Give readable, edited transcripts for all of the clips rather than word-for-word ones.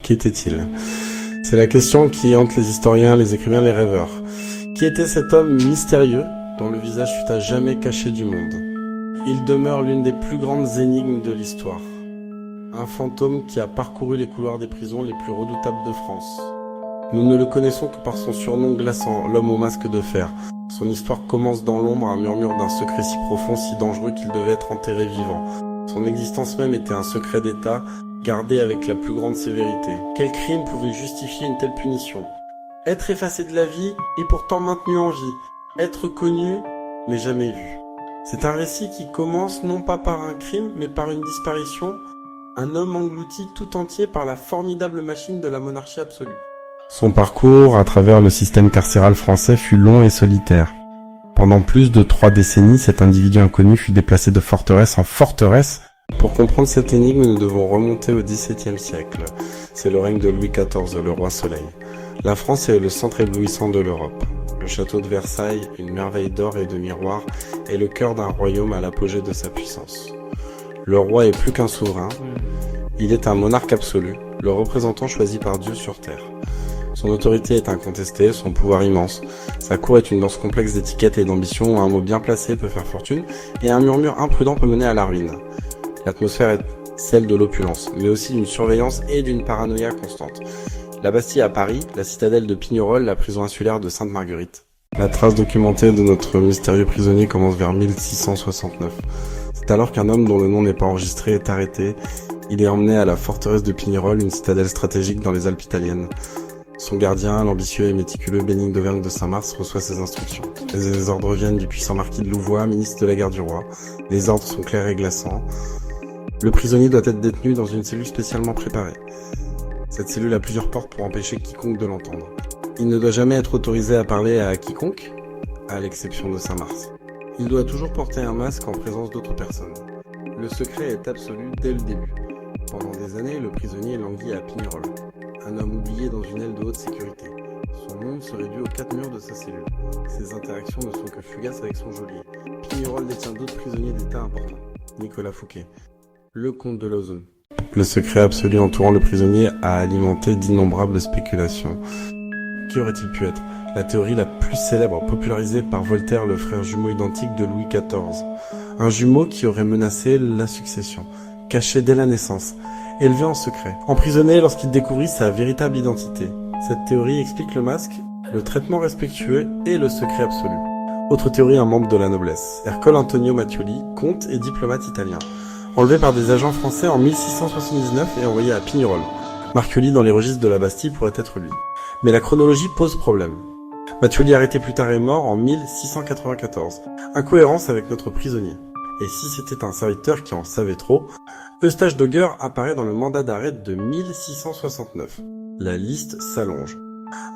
Qu'était-il? C'est la question qui hante les historiens, les écrivains, les rêveurs. Qui était cet homme mystérieux dont le visage fut à jamais caché du monde? Il demeure l'une des plus grandes énigmes de l'histoire. Un fantôme qui a parcouru les couloirs des prisons les plus redoutables de France. Nous ne le connaissons que par son surnom glaçant, l'homme au masque de fer. Son histoire commence dans l'ombre, un murmure d'un secret si profond, si dangereux qu'il devait être enterré vivant. Son existence même était un secret d'État, gardé avec la plus grande sévérité. Quel crime pouvait justifier une telle punition? Être effacé de la vie et pourtant maintenu en vie. Être connu, mais jamais vu. C'est un récit qui commence non pas par un crime, mais par une disparition. Un homme englouti tout entier par la formidable machine de la monarchie absolue. Son parcours à travers le système carcéral français fut long et solitaire. Pendant plus de 3 décennies, cet individu inconnu fut déplacé de forteresse en forteresse. Pour comprendre cette énigme, nous devons remonter au XVIIe siècle. C'est le règne de Louis XIV, le roi Soleil. La France est le centre éblouissant de l'Europe. Le château de Versailles, une merveille d'or et de miroirs, est le cœur d'un royaume à l'apogée de sa puissance. Le roi est plus qu'un souverain, il est un monarque absolu, le représentant choisi par Dieu sur terre. Son autorité est incontestée, son pouvoir immense. Sa cour est une danse complexe d'étiquettes et d'ambition où un mot bien placé peut faire fortune et un murmure imprudent peut mener à la ruine. L'atmosphère est celle de l'opulence, mais aussi d'une surveillance et d'une paranoïa constante. La Bastille à Paris, la citadelle de Pignerol, la prison insulaire de Sainte-Marguerite. La trace documentée de notre mystérieux prisonnier commence vers 1669. C'est alors qu'un homme dont le nom n'est pas enregistré est arrêté. Il est emmené à la forteresse de Pignerol, une citadelle stratégique dans les Alpes italiennes. Son gardien, l'ambitieux et méticuleux Bénigne d'Auvergne de Saint-Mars, reçoit ses instructions. Les ordres viennent du puissant marquis de Louvois, ministre de la garde du roi. Les ordres sont clairs et glaçants. Le prisonnier doit être détenu dans une cellule spécialement préparée. Cette cellule a plusieurs portes pour empêcher quiconque de l'entendre. Il ne doit jamais être autorisé à parler à quiconque, à l'exception de Saint-Mars. Il doit toujours porter un masque en présence d'autres personnes. Le secret est absolu dès le début. Pendant des années, le prisonnier languit à Pignerol, un homme oublié dans une aile de haute sécurité. Son monde se réduit aux 4 murs de sa cellule. Ses interactions ne sont que fugaces avec son geôlier. Pignerol détient d'autres prisonniers d'État importants. Nicolas Fouquet, le comte de Lauzun. Le secret absolu entourant le prisonnier a alimenté d'innombrables spéculations. Qui aurait-il pu être? La théorie la plus célèbre, popularisée par Voltaire, le frère jumeau identique de Louis XIV. Un jumeau qui aurait menacé la succession, caché dès la naissance, élevé en secret, emprisonné lorsqu'il découvrit sa véritable identité. Cette théorie explique le masque, le traitement respectueux et le secret absolu. Autre théorie, un membre de la noblesse, Ercole Antonio Mattioli, comte et diplomate italien. Enlevé par des agents français en 1679 et envoyé à Pignerol. Marchioli dans les registres de la Bastille pourrait être lui. Mais la chronologie pose problème. Mattioli arrêté plus tard est mort en 1694. Incohérence avec notre prisonnier. Et si c'était un serviteur qui en savait trop, Eustache d'Auger apparaît dans le mandat d'arrêt de 1669. La liste s'allonge.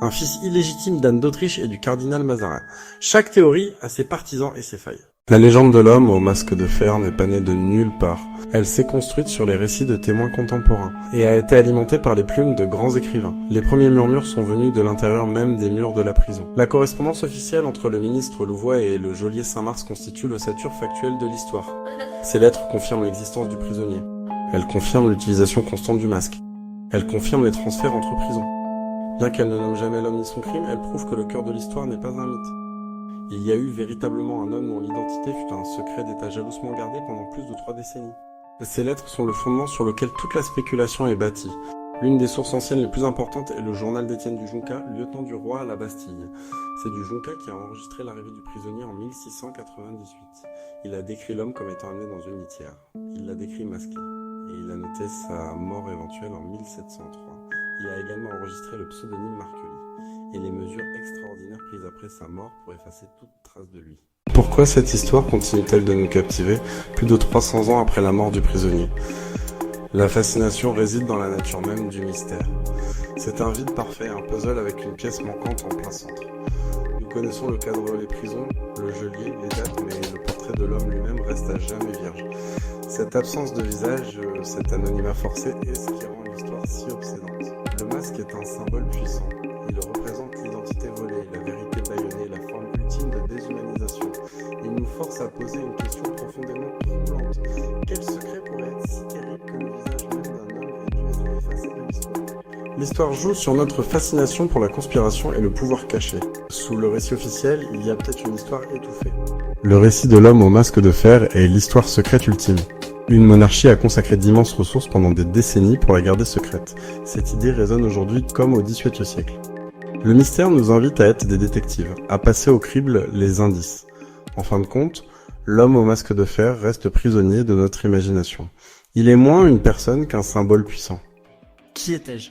Un fils illégitime d'Anne d'Autriche et du cardinal Mazarin. Chaque théorie a ses partisans et ses failles. La légende de l'homme au masque de fer n'est pas née de nulle part. Elle s'est construite sur les récits de témoins contemporains et a été alimentée par les plumes de grands écrivains. Les premiers murmures sont venus de l'intérieur même des murs de la prison. La correspondance officielle entre le ministre Louvois et le geôlier Saint-Mars constitue l'ossature factuelle de l'histoire. Ces lettres confirment l'existence du prisonnier. Elles confirment l'utilisation constante du masque. Elles confirment les transferts entre prisons. Bien qu'elles ne nomment jamais l'homme ni son crime, elles prouvent que le cœur de l'histoire n'est pas un mythe. Il y a eu véritablement un homme dont l'identité fut un secret d'État jalousement gardé pendant plus de 3 décennies. Ces lettres sont le fondement sur lequel toute la spéculation est bâtie. L'une des sources anciennes les plus importantes est le journal d'Étienne du Junca, lieutenant du roi à la Bastille. C'est du Junca qui a enregistré l'arrivée du prisonnier en 1698. Il a décrit l'homme comme étant amené dans une litière. Il l'a décrit masqué. Et il a noté sa mort éventuelle en 1703. Il a également enregistré le pseudonyme Marchioli et les mesures extraordinaires prises après sa mort pour effacer toute trace de lui. Pourquoi cette histoire continue-t-elle de nous captiver plus de 300 ans après la mort du prisonnier? La fascination réside dans la nature même du mystère. C'est un vide parfait, un puzzle avec une pièce manquante en plein centre. Nous connaissons le cadre des prisons, le geôlier, les dates, mais le portrait de l'homme lui-même reste à jamais vierge. Cette absence de visage, cet anonymat forcé est ce qui rend l'histoire si obsédante. Le masque est un symbole puissant. Il représente l'identité volée, la vérité bâillonnée, la forme ultime de déshumanisation. Il nous force à poser une question profondément troublante. Quel secret pourrait être si terrible que le visage même d'un homme ait dû être effacé de l'histoire? L'histoire joue sur notre fascination pour la conspiration et le pouvoir caché. Sous le récit officiel, il y a peut-être une histoire étouffée. Le récit de l'homme au masque de fer est l'histoire secrète ultime. Une monarchie a consacré d'immenses ressources pendant des décennies pour la garder secrète. Cette idée résonne aujourd'hui comme au XVIIIe siècle. Le mystère nous invite à être des détectives, à passer au crible les indices. En fin de compte, l'homme au masque de fer reste prisonnier de notre imagination. Il est moins une personne qu'un symbole puissant. Qui étais-je ?